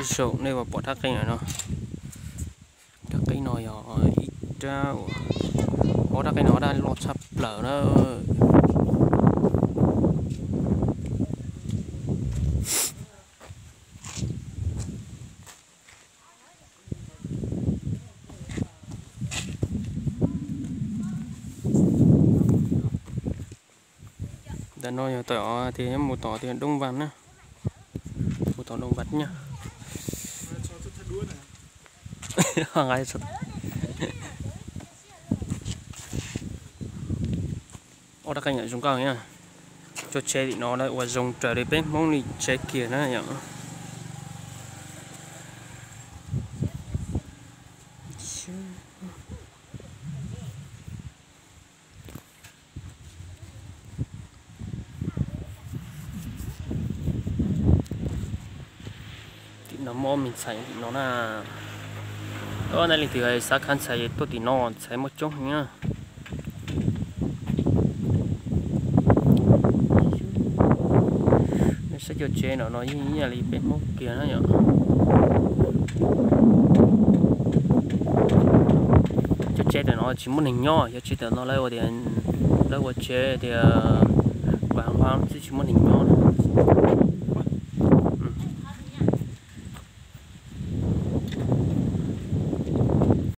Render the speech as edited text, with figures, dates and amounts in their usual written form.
sổ này vào bỏ thác cây này nó thác cây nồi ít ra bỏ thác cây nó đang lọt sắp lở nó đã nói tỏ thì em một tỏ thì đông văn á, một tỏ đông vật nhá. Ngay sốt. Ô đã cảnh ở trong cao nhá. Cho che thì nó lại qua dùng trở đi bên mong đi che kia nó nhở. Nó mò mình xài thì nó là đó này thì cái xác khăn xài tôi thì nó xài một chút nhá. Nó sẽ cho chế nó như nhà lý bên mốc kia nó nhở. Cho chế thì nó chỉ muốn hình nhỏ, cho chế thì nó lấy vào thì lấy vào chế thì vàng hoang chỉ muốn hình nhỏ.